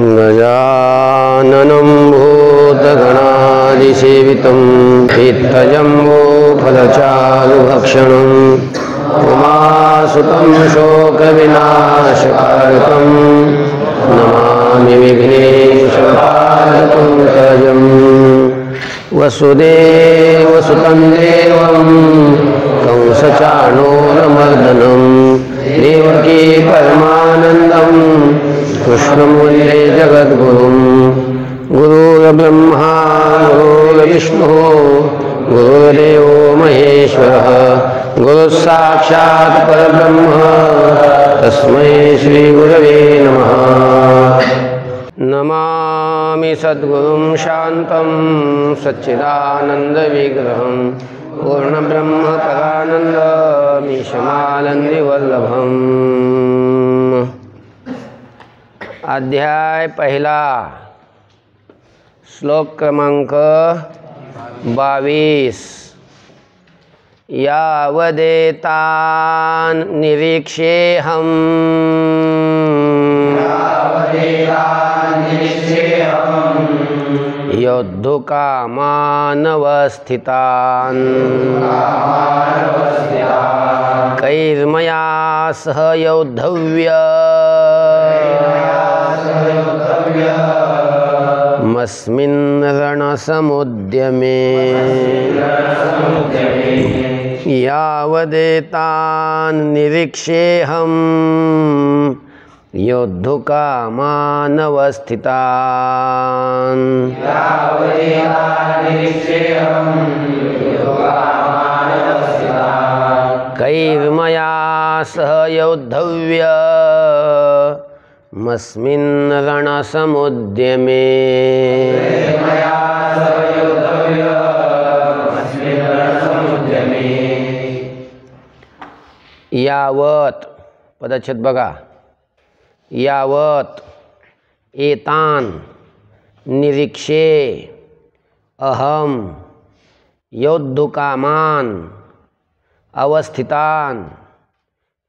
गजाननं भूतगणादिसेवितं पित्तजम्बूफलचारुभक्षणं उमासुतं शोकविनाशकारकं नमामि विघ्नेश्वरपादपङ्कजं वसुदेवसुतं देवं कंसचाणूरमर्दनं देवकी परमानन्दं कृष्णं वन्दे जगद्गुरुं गुरुर्ब्रह्मा गुरुर्विष्णुः गुरुर्देवो महेश्वरः गुरुस्साक्षात् परब्रह्म तस्मै श्रीगुरवे नमः। नमामि सद्गुरुं शान्तं सच्चिदानन्दविग्रहं पूर्णब्रह्मपरानन्दमीशमानन्दिवल्लभम्। अध्याय पहिला, श्लोक क्रमांक 22। यावदेतान् निरीक्ष्येऽहं योद्धुकामानवस्थितान् कैर्मया सह योद्धव्यमस्मिन् रणसमुद्यमे। यावदेतान् निरीक्ष्येऽहं योद्धुकामानवस्थितान् कैर्मया सह योद्धव्यमस्मिन् रणसमुद्यमे। यावत पदच्छेद बघा, यावत एतान निरीक्षे अहम योद्धुकामान अवस्थितान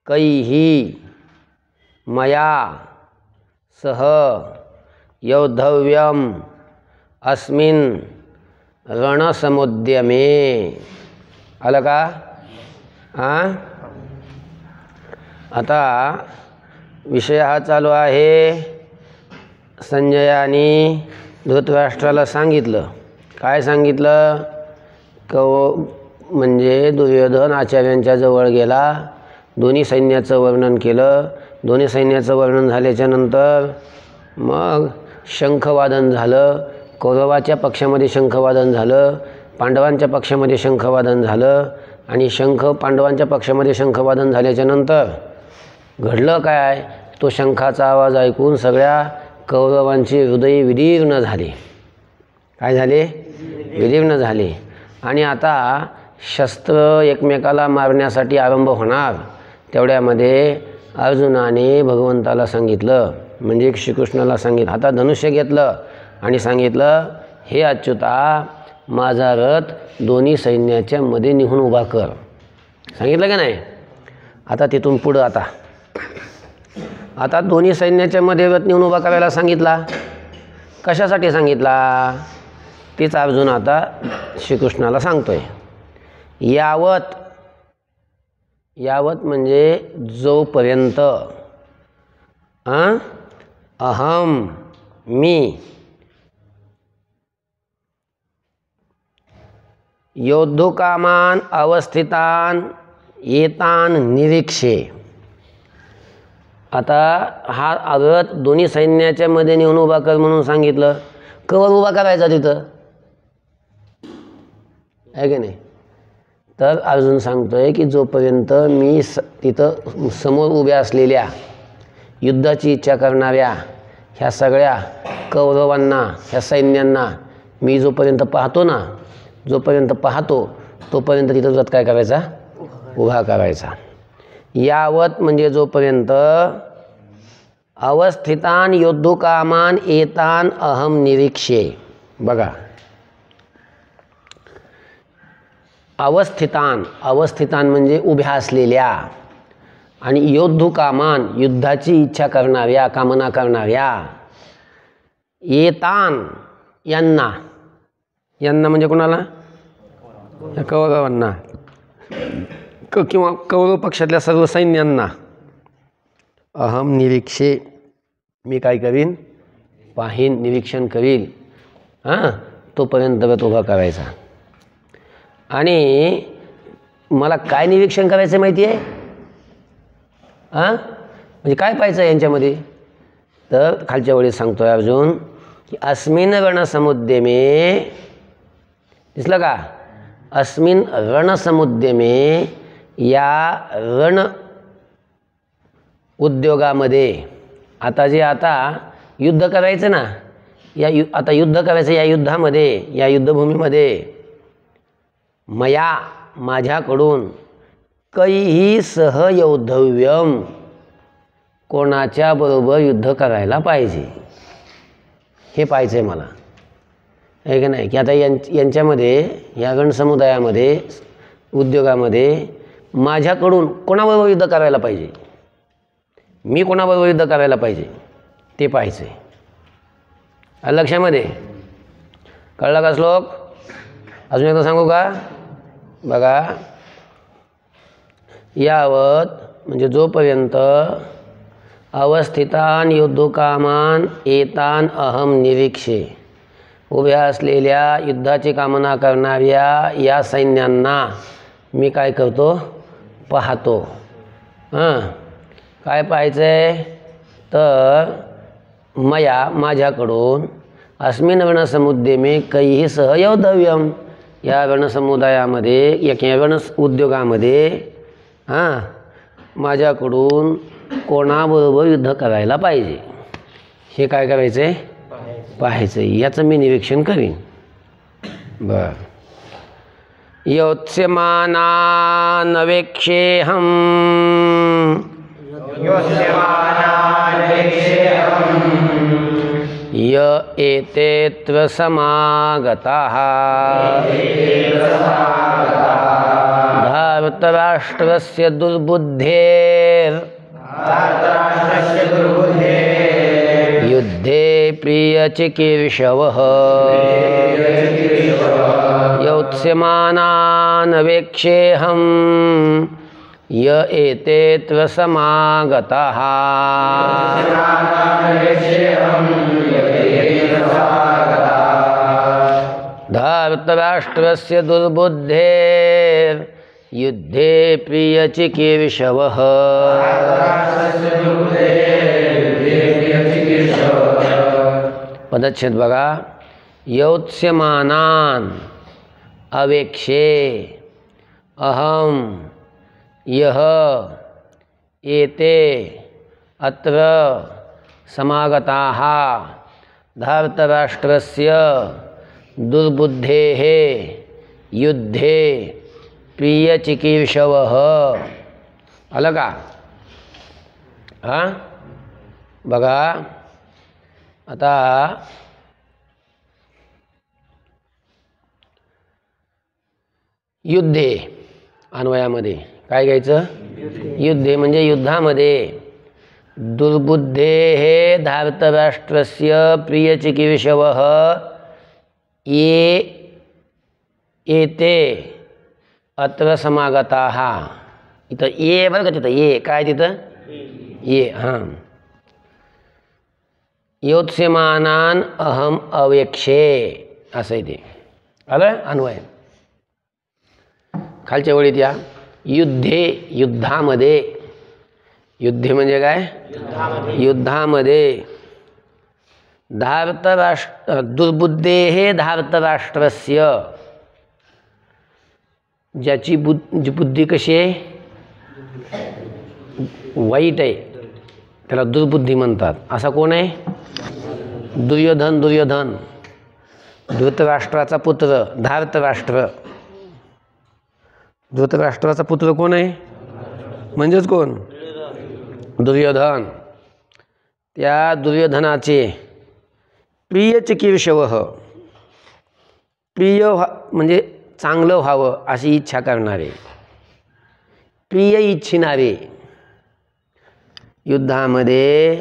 कैहि मया सह योद्धव्यम अस्मिन् रणसमुद्यमे। आलं का? आता विषय हा चालू आहे। संजयाने धृतराष्ट्राला सांगितलं, काय सांगितलं? म्हणजे दुर्योधन आचार्यांच्या जवळ गेला, दोन्ही सैन्याचं वर्णन केलं। दोन्ही सैन्याचं वर्णन झाल्याच्या नंतर मग शंखवादन झालं। कौरवाच्या पक्षामध्ये शंखवादन झालं, पांडवांच्या पक्षामध्ये शंखवादन झालं। आणि पांडवांच्या पक्षामध्ये शंखवादन झाल्याच्या नंतर घडलं काय? तो शंखाचा आवाज ऐकून सगळ्या कौरवांचे हृदय विदीर्ण झाले। काय झाले? विदीर्ण झाले। आणि आता शस्त्र एकमेकाला मारण्यासाठी आरंभ होणार। तेवढ्यामध्ये अर्जुनाने भगवंताला सांगितलं, म्हणजे श्रीकृष्णाला सांगितलं, आता धनुष्य घेतलं आणि सांगितलं, हे अच्युता, माझा रथ दोन्ही सैन्याच्या मध्ये निघून उभा कर। सांगितलं का नाही? आता तिथून पुढं आता दोन्ही सैन्याच्या मध्ये रथ निघून उभा करायला सांगितला। कशासाठी सांगितला? तीच अर्जुन आता श्रीकृष्णाला सांगतोय। यावत, यावत म्हणजे जोपर्यंत, अहम मी, योद्धुकामान अवस्थितान एतान निरीक्षे। आता हा रथ दोन्ही सैन्याच्या मध्ये नेऊन उभा कर म्हणून सांगितलं। कवर उभा करायचा तिथं, आहे की नाही? तर अर्जुन सांगतोय की जोपर्यंत मी तिथं समोर उभ्या असलेल्या युद्धाची इच्छा करणाऱ्या ह्या सगळ्या कौरवांना, ह्या सैन्यांना मी जोपर्यंत पाहतो तोपर्यंत तिथं रथ काय करायचा? उभा करायचा। यावत म्हणजे जोपर्यंत, अवस्थितान योद्धुकामान एतान अहम निरीक्षे। बघा, अवस्थितान म्हणजे उभ्या असलेल्या, आणि योद्धुकामान युद्धाची इच्छा करणाऱ्या, कामना करणाऱ्या, एतान यांना, यांना म्हणजे कोणाला? कौरवांना किंवा कौरव पक्षातल्या सर्व सैन्यांना अहम निरीक्षे, मी काय करीन? पाहीन, निरीक्षण करील. तोपर्यंत व्रत उभा करायचा. आणि मला काय निरीक्षण करायचं माहिती आहे? म्हणजे काय पाहायचं यांच्यामध्ये? तर खालच्या वेळी सांगतोय अर्जुन की अस्मिन रणसमुद्यमे, दिसलं का? अस्मिन रणसमुद्यमे, या रण उद्योगामध्ये, आता युद्ध करायचं ना, आता युद्ध करायचं या युद्धामध्ये, या युद्धभूमीमध्ये, मया माझ्याकडून कैही सहयोद्धव्यम, कोणाच्या बरोबर युद्ध करायला पाहिजे हे पाहायचं आहे मला, आहे की नाही? की आता यांच्यामध्ये, या रणसमुदायामध्ये, उद्योगामध्ये माझ्याकडून कोणाबरोबर युद्ध करायला पाहिजे, मी कोणाबरोबर युद्ध करायला पाहिजे ते पाहायचं आहे. लक्षामध्ये कळला का श्लोक? अजून एकदा सांगू का? बघा, यावत म्हणजे जोपर्यंत अवस्थितान युद्धकामान एतान अहम निरीक्षे, उभ्या असलेल्या युद्धाची कामना करणाऱ्या या सैन्यांना मी काय करतो? पाहतो. काय पाहायचं आहे? तर मया माझ्याकडून अस्मिन रणसमुद्यमे कैही सहयोद्धव्यम, या रणसमुदायामध्ये, या रण उद्योगामध्ये माझ्याकडून कोणाबरोबर युद्ध करायला पाहिजे हे काय करायचं आहे? पाहायचं आहे. याचं मी निरीक्षण करीन. बरं. योत्स्यमानानवेक्षेऽहम् य एतेऽत्र समागताः धार्तराष्ट्रस्य दुर्बुद्धेर् युद्धे प्रियचिकीर्षवः योत्स्यमानानवेक्षेऽहम् य एतेऽत्र समागताः धार्तराष्ट्रस्य दुर्बुद्धेर् युद्धे प्रियचिकीर्षवः. पदच्छेद बघा. योत्स्यमानान अवेक्षे अहम यह एते अत्र समागताः धार्तराष्ट्रस्य दुर्बुद्धेः युद्धे प्रियचिकीर्षवः. आलं का? बघा आता युद्धे अन्वयामध्ये काय घ्यायचं? युद्धे म्हणजे युद्धामध्ये. दुर्बुद्धे हे धार्तराष्ट्रस्य प्रियचिकीर्षवः ये एते अत्र समागताः. इथं ये बरं का, तिथं ये काय, तिथं ये. योत्स्यमानान अहम अवेक्षे असं आहे ते. आलं अन्वय. खालच्या वळीत या. युद्धे युद्धामध्ये, युद्धे म्हणजे काय? युद्धामध्ये. धार्तराष्ट्र दुर्बुद्धेः धार्तराष्ट्रस्य, ज्याची बुद्धी कशी आहे? वाईट आहे, त्याला दुर्बुद्धी म्हणतात. असा कोण आहे? दुर्योधन. दुर्योधन धृतराष्ट्राचा पुत्र. धार्तराष्ट्र धृतराष्ट्राचा पुत्र कोण आहे? म्हणजेच कोण? दुर्योधन. त्या दुर्योधनाचे प्रियचिकीर्षवः, प्रिय म्हणजे चांगलं व्हावं अशी इच्छा करणारे, प्रिय इच्छिणारे, युद्धामध्ये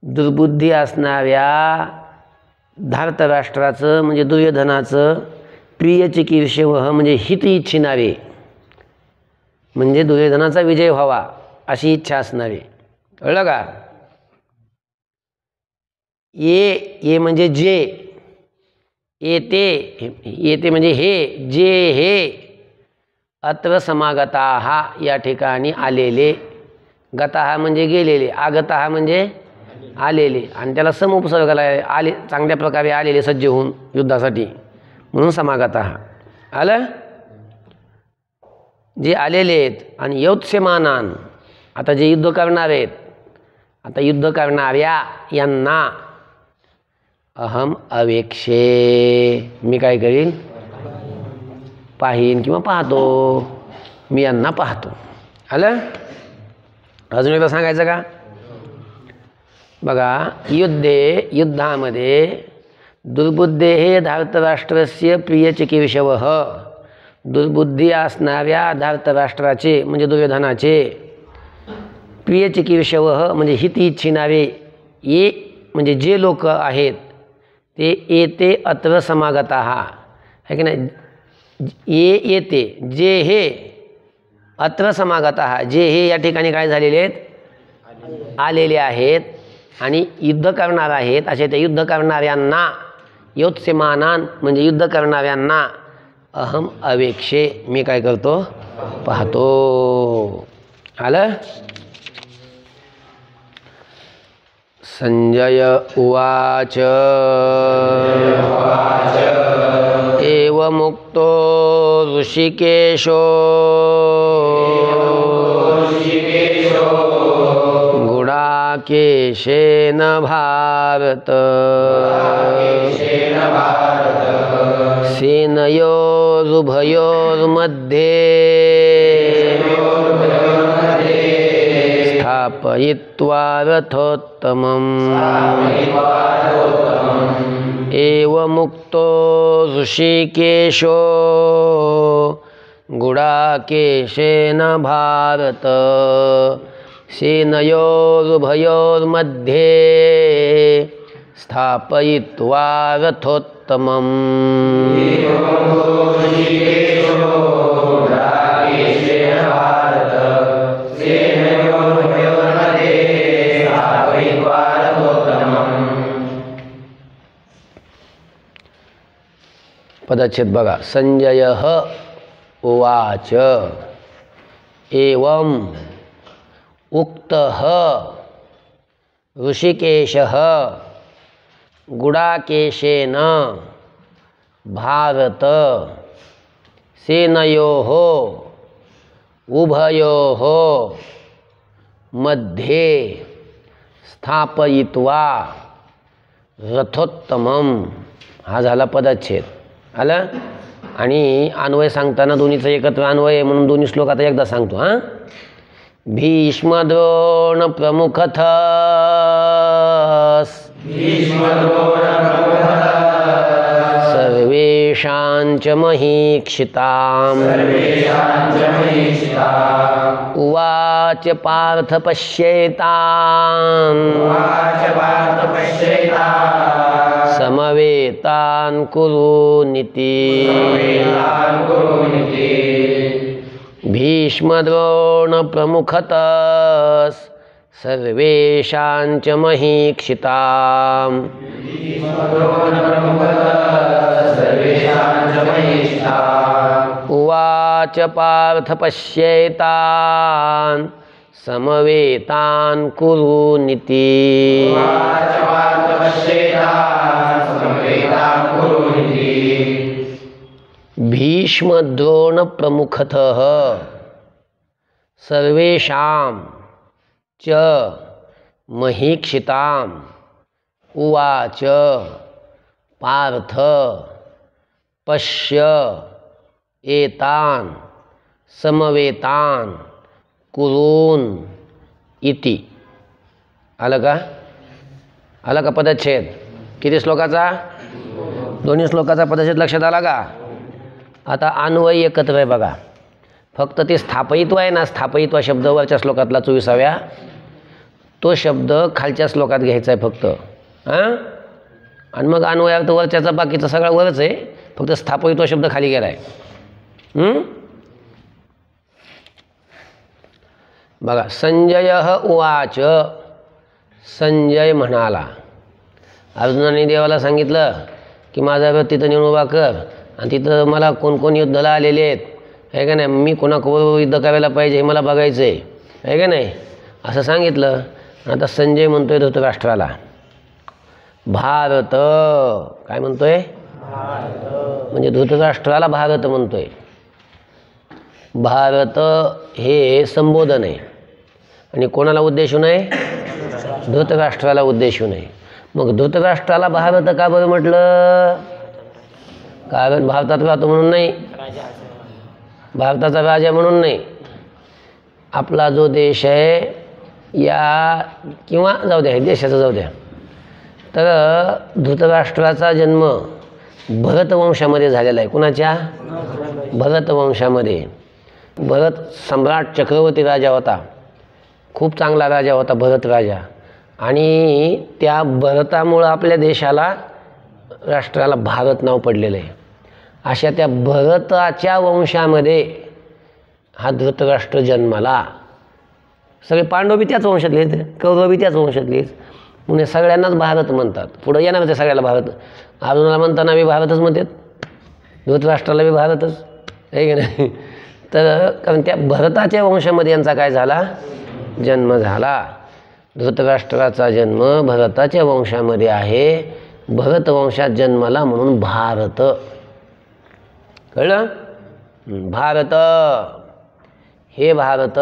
दुर्बुद्धी असणाऱ्या धार्तराष्ट्राचं म्हणजे दुर्योधनाचं प्रिय चिकीर्षवह म्हणजे हित इच्छिणारे, म्हणजे दुर्योधनाचा विजय व्हावा अशी इच्छा असणारे. कळलं का? ये म्हणजे जे, येते म्हणजे हे, जे हे, अत्र समागता या ठिकाणी आलेले, गता म्हणजे गेलेले, आगता म्हणजे आलेले, आणि त्याला समुपसर्गाला आले, चांगल्या प्रकारे आलेले सज्ज होऊन युद्धासाठी, म्हणून समागता. आलं? जे आलेले आहेत. आणि यौत्स्यमानान, आता जे युद्ध करणार आहेत, आता युद्ध करणाऱ्या यांना अहम अवेक्षे, मी काय करीन? पाहीन किंवा पाहतो, मी यांना पाहतो. आलं? अजून एकदा सांगायचं का? बघा, युद्धामध्ये दुर्बुद्धेः धार्तराष्ट्रस्य प्रियचिकीर्षवः, दुर्बुद्धी असणाऱ्या धार्तराष्ट्राचे म्हणजे दुर्योधनाचे प्रियचिकीर्षवः म्हणजे हित इच्छिणारे, ये म्हणजे जे लोक आहेत ते येते अत्र समागता आहे की नाही. येते जे हे, अत्र समागता जे हे या ठिकाणी काय झालेले आहेत? आलेले आहेत आणि युद्ध करणार आहेत. असे त्या युद्ध करणाऱ्यांना, योत्स्यमानान म्हणजे युद्ध करणाऱ्यांना, अहम अवेक्षे मी काय करतो? पाहतो. आलं? संजय उवाच एवमुक्तो ऋषिकेशो गुडाकेशेन भारत सेनयोरुभयोर्मध्ये स्थापयित्वा रथोत्तमम्. एवमुक्तो ऋषिकेशो गुडाकेशेन भारत सेनयोरुभयोर्मध्ये स्थापयित्वा रथोत्तमम्. पदच्छेद बघा. संजय उवाच एवं उक्तः ऋषिकेशः गुडाकेशेन भारत सेनयोः उभयोः मध्ये स्थापयित्वा रथोत्तमम्. हा झाला पदच्छेद. आलं? आणि अन्वय सांगताना दोन्हीचं एकत्र अन्वय आहे म्हणून दोन्ही श्लोक आता एकदा सांगतो. हां. भीष्मद्रोण प्रमुखतः सर्वेषांच महीक्षिताम्. उवाच पार्थ पश्येतान् समवेतान् कुरूनिति. भीष्मद्रोण प्रमुखतः सर्वेषांच महीक्षिताम्. उवाच पार्थ पश्येतान् समवेतान् कुरूनिति. भीष्मद्रोण प्रमुखतः सर्वेषां च महीक्षिताम्. उवाच पार्थ पश्य एतान् समवेतान् कुरून् इति. आलं का? आला का पदच्छेद? किती श्लोकाचा? दोन्ही श्लोकाचा पदच्छेद लक्षात आला का? आता अन्वय एकत्र आहे बघा. फक्त ते स्थापयित्व आहे ना, स्थापयित्व शब्द वरच्या श्लोकातला 24व्या, तो शब्द खालच्या श्लोकात घ्यायचा आहे फक्त. हां, आणि मग अन्वयार्थ वरच्याचा बाकीचा सगळा वरच आहे, फक्त स्थापयित्व शब्द खाली गेला आहे. बघा, संजय उवाच, संजय म्हणाला, अर्जुनाने देवाला सांगितलं की माझा रथ तिथं नेऊन उभा कर आणि तिथं मला कोण कोण युद्धाला आलेले आहेत, आहे का नाही, मी कोणाकोणावर युद्ध करायला पाहिजे हे मला बघायचं आहे का नाही, असं सांगितलं. आता संजय म्हणतोय धृतराष्ट्राला, भारत, काय म्हणतोय, म्हणजे धृतराष्ट्राला भारत म्हणतोय. भारत हे संबोधन आहे आणि कोणाला उद्देशून आहे, धृतराष्ट्राला उद्देशून आहे. मग धृतराष्ट्राला भारत का बरं म्हटलं, कारण भारतात राहतो म्हणून नाही, भारताचा राजा म्हणून नाही, आपला जो देश आहे या किंवा जाऊ द्या देशाचा जाऊ द्या, तर धृतराष्ट्राचा जन्म भरतवंशामध्ये झालेला आहे. कुणाच्या, भरतवंशामध्ये. भरत सम्राट चक्रवर्ती राजा होता, खूप चांगला राजा होता भरत राजा, आणि त्या भरतामुळं आपल्या देशाला, राष्ट्राला भारत नाव पडलेलं आहे. अशा त्या भरताच्या वंशामध्ये हा धृतराष्ट्र जन्माला. सगळे पांडव बी त्याच वंशातले आहेत, कौरव बी त्याच वंशातले आहेत, म्हणून सगळ्यांनाच भारत म्हणतात. पुढं येणार ते सगळ्याला भारत. अर्जुनाला म्हणताना बी भारतच म्हणतात, धृतराष्ट्राला बी भारतच, आहे की नाही. तर कारण त्या भरताच्या वंशामध्ये यांचा काय झाला, जन्म झाला. धृतराष्ट्राचा जन्म भरताच्या वंशामध्ये आहे, भरतवंशात जन्माला म्हणून भारत. कळलं, भारत हे भारत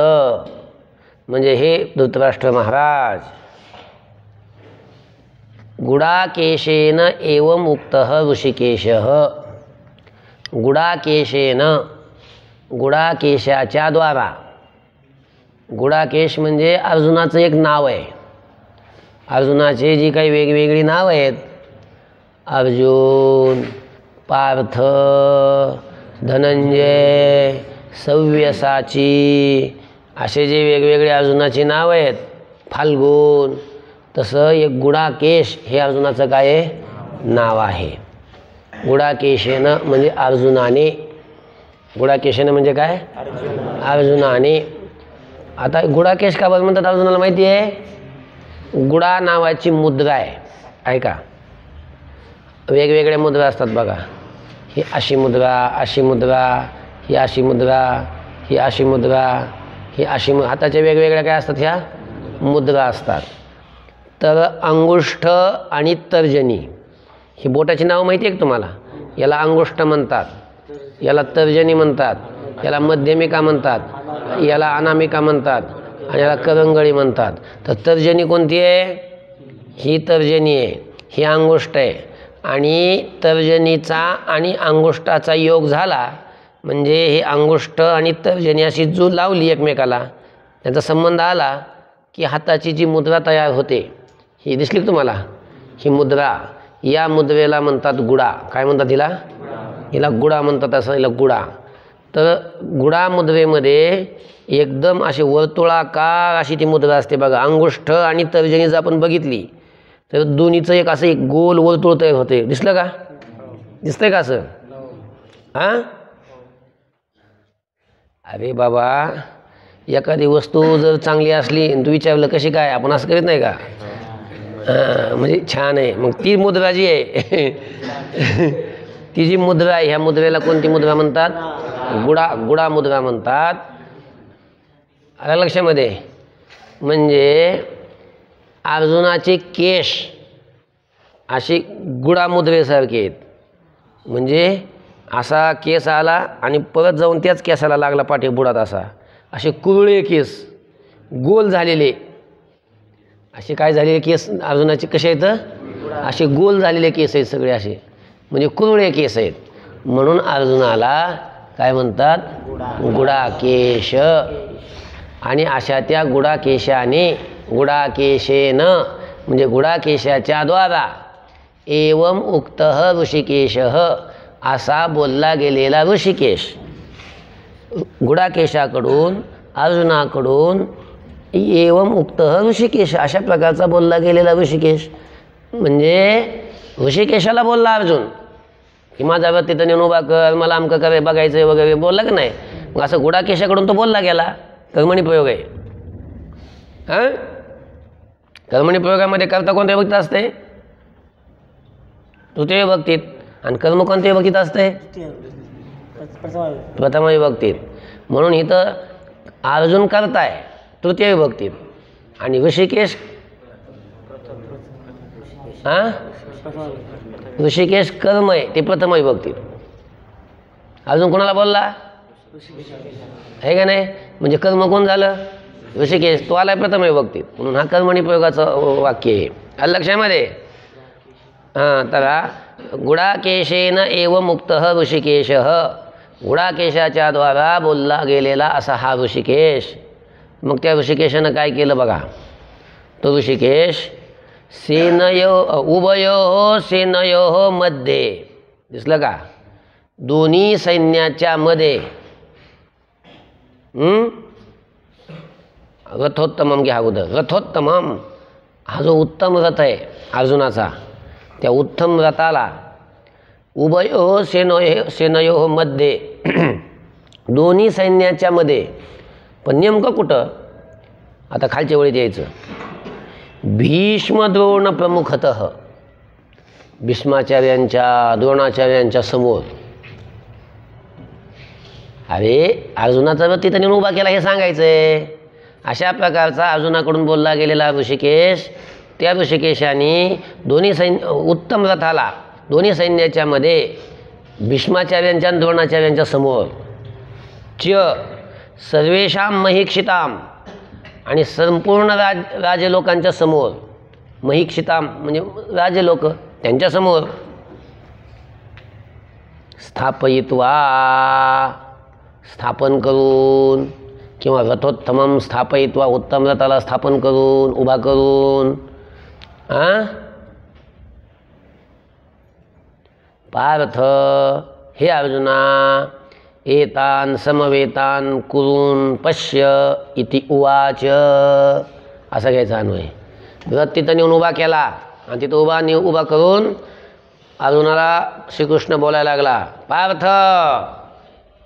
म्हणजे हे धृतराष्ट्र महाराज. गुडाकेशेन एवं उक्तः ऋषिकेशः, गुडाकेशेन, गुडाकेशाच्या द्वारा. गुडाकेश म्हणजे अर्जुनाचं एक नाव आहे. अर्जुनाची जी काही वेगवेगळी नावं आहेत, अर्जुन, पार्थ, धनंजय, सव्यसाची, असे जे वेगवेगळे अर्जुनाची नावं आहेत, फाल्गुन, तसं एक गुडाकेश हे अर्जुनाचं काय आहे, नाव आहे. गुडाकेशेनं म्हणजे अर्जुनाने, गुडाकेशेनं म्हणजे काय, अर्जुनाने. आता गुडाकेश का बरं म्हणतात अर्जुनाला माहिती आहे, गुडा नावाची मुद्रा आहे. ऐका, वेगवेगळ्या मुद्रा असतात बघा, ही अशी मुद्रा, अशी मुद्रा, ही अशी मुद्रा, ही अशी मुद्रा, ही अशी, हाताच्या वेगवेगळ्या काय असतात, ह्या मुद्रा असतात. तर अंगुष्ठ आणि तर्जनी, ही बोटाची नाव माहिती आहे का तुम्हाला, याला अंगुष्ठ म्हणतात, याला तर्जनी म्हणतात, याला मध्यमिका म्हणतात, याला अनामिका म्हणतात आणि याला करंगळी म्हणतात. तर तर्जनी कोणती आहे, ही तर्जनी आहे, ही अंगुष्ठ आहे. आणि तर्जनीचा आणि अंगुष्ठाचा योग झाला म्हणजे हे अंगुष्ठ आणि तर्जनी अशी जो लावली एकमेकाला, त्याचा संबंध आला की हाताची जी मुद्रा तयार होते, ही दिसली तुम्हाला, ही मुद्रा, या मुद्रेला म्हणतात गुडा. काय म्हणतात हिला, हिला गुडा म्हणतात, असं हिला गुडा. तर गुडा मुद्रेमध्ये एकदम अशी वर्तुळाकार अशी ती मुद्रा असते बघा. अंगुष्ठ आणि तर्जनी जर आपण बघितली तर दोन्हीचं एक असं एक गोल वर्तुळ तयार होते. दिसलं का, दिसतंय का असं, हां. अरे बाबा, एखादी वस्तू जर चांगली असली आणि तू विचारलं कशी काय, आपण असं करीत नाही का, हां, म्हणजे छान आहे. मग ती मुद्रा जी आहे ती जी मुद्रा आहे, ह्या मुद्रेला कोणती मुद्रा म्हणतात, गुडा मुद्रा म्हणतात. आलं लक्षामध्ये. म्हणजे अर्जुनाचे केश असे गुडा मुद्रेसारखे आहेत. म्हणजे असा केस आला आणि परत जाऊन त्याच केसाला लागला पाठी बुडात, असे कुरळे केस गोल झालेले, असे काय झालेले केस अर्जुनाचे कसे आहेत, असे गोल झालेले केस आहेत सगळे, असे म्हणजे कुरळे केस आहेत. म्हणून अर्जुनाला काय म्हणतात, गुडाकेश. आणि अशा त्या गुडाकेशाने, गुडाकेशेन म्हणजे गुडाकेशाच्या द्वारा, एवं उक्तः ऋषिकेशः असा बोलला गेलेला ऋषिकेश. गुडाकेशाकडून, अर्जुनाकडून एवं उक्तः ऋषिकेश अशा प्रकारचा बोलला गेलेला ऋषिकेश. म्हणजे ऋषिकेशाला बोलला अर्जुन की माझा व्रत तिथं नेऊन उभा कर, मला अमकं करे बघायचं वगैरे बोलला की नाही. मग असं गुडाकेशाकडून तो बोलला गेला. कर्मणी प्रयोग आहे. हां, कर्मणी प्रयोगामध्ये करता कोणत्या विभक्तीत असते? तृतीय विभक्तीत. आणि कर्म कोणत्या विभक्तीत असते? प्रथम विभक्तीत. म्हणून इथं अर्जुन करताय तृतीय विभक्तीत आणि ऋषिकेश ऋषिकेश कर्म आहे ते प्रथम विभक्तीत. अजून कोणाला बोलला आहे का नाही? म्हणजे कर्म कोण झालं? ऋषिकेश. तो आलाय प्रथम विभक्तीत, म्हणून हा कर्मणी प्रयोगाचं वाक्य आहे. आलं लक्षामध्ये? तर गुडाकेशेन एव मुक्त ऋषिकेश. गुडाकेशाच्या द्वारा बोलला गेलेला असा हा ऋषिकेश. मग त्या ऋषिकेशानं काय केलं बघा. तो ऋषिकेश उभयो सेनयो मध्ये, दिसलं का? दोन्ही सैन्याच्या मध्ये. रथोत्तमम घ्या अगोदर. रथोत्तमम हा जो उत्तम रथ आहे अर्जुनाचा, त्या उत्तम रथाला उभयो सेनयो मध्ये, दोन्ही सैन्याच्या मध्ये. पण नेमकं कुठं? आता खालच्या वेळीत यायचं. भीष्म द्रोण प्रमुखतः, भीष्माचार्यांच्या द्रोणाचार्यांच्या समोर. अरे अर्जुनाचा रथ तिथं नेऊन उभा केला हे सांगायचं आहे. अशा प्रकारचा अर्जुनाकडून बोलला गेलेला ऋषिकेश, त्या ऋषिकेशाने दोन्ही उत्तम रथाला दोन्ही सैन्याच्या मध्ये भीष्माचार्यांच्या आणि द्रोणाचार्यांच्या समोर. सर्वेषां महिक्षिताम, आणि संपूर्ण राजलोकांच्या समोर. महिक्षिताम म्हणजे राजलोक, त्यांच्यासमोर. स्थापयित्वा स्थापन करून, किंवा रथोत्तमम स्थापयित्वा उत्तम रथाला स्थापन करून उभा करून. पार्थ हे अर्जुना एतान समवेतान कुरून पश्य इति उवाच. असं घ्यायचं अन्वय. रथ तिथं नेऊन उभा केला आणि तिथं उभा करून अर्जुनाला श्रीकृष्ण बोलायला लागला. पार्थ.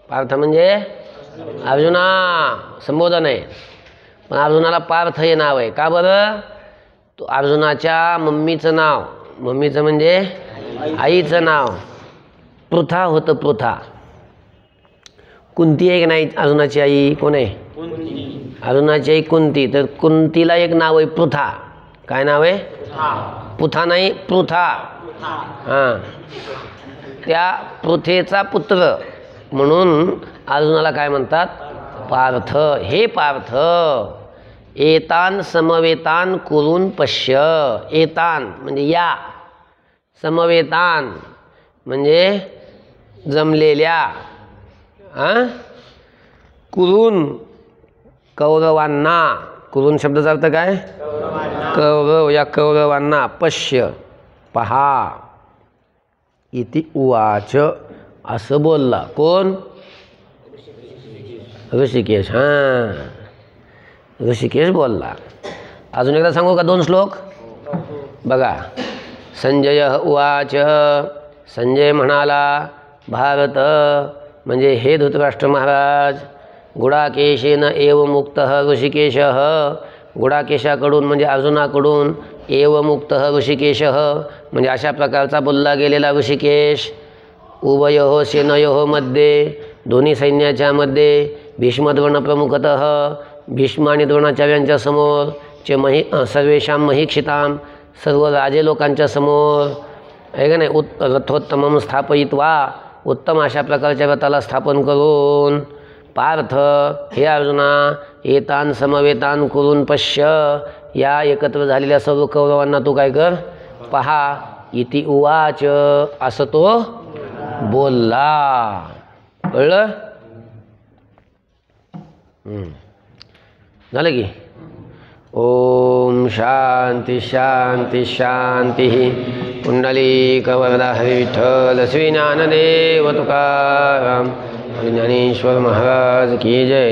पार्थ म्हणजे अर्जुना संबोधन आहे, पण अर्जुनाला पार्थ हे नाव आहे. का बरं? तो अर्जुनाच्या मम्मीचं नाव, मम्मीचं म्हणजे आईचं नाव पृथा होतं. पृथा. कुंती आहे की नाही अर्जुनाची आई? कोण आहे? अर्जुनाची आई कुंती. तर कुंतीला एक नाव आहे पृथा. काय नाव आहे? पुथा नाही, पृथा. हां, त्या पृथेचा पुत्र म्हणून अर्जुनाला काय म्हणतात? पार्थ. हे पार्थ एतान समवेतान कुरून पश्य. एतान म्हणजे या, समवेतान म्हणजे जमलेल्या, कुरून कौरवांना. कुरून शब्दाचा अर्थ काय? कौरव. या कौरवांना पश्य पहा. इति उवाच असं बोलला. कोण? ऋषिकेश. ऋषिकेश बोलला. अजून एकदा सांगू का 2 श्लोक? बघा. संजय उवाच. संजय म्हणाला, भारत म्हणजे हे धृतराष्ट्र महाराज, गुडाकेशेन एव मुक्त ऋषिकेश. गुडाकेशाकडून म्हणजे अर्जुनाकडून, एव मुक्त ऋषिकेश म्हणजे अशा प्रकारचा बोलला गेलेला ऋषिकेश. उभयो सेनयो मध्ये, दोन्ही सैन्याच्या मध्ये. भीष्मद्रोण प्रमुखतः, भीष्म आणि द्रोणाचार्यांच्या समोर. सर्वेषां महिक्षिताम, सर्व राजे लोकांच्या समोर. आहे का नाही? रथोत्तमम स्थापयित्वा, उत्तम अशा प्रकारच्या रथाला स्थापन करून. पार्थ हे अर्जुना एतान समवेतान कुरून पश्य, या एकत्र झालेल्या सर्व कौरवांना तू काय कर? पहा. इति उवाच असं तो बोलला. कळलं? झालं की? ओम शांती शांती शांती. पुंडलीकवरदा हरी विठ्ठल श्री ज्ञानदेव तुकाराम ज्ञानेश्वर महाराज की जय.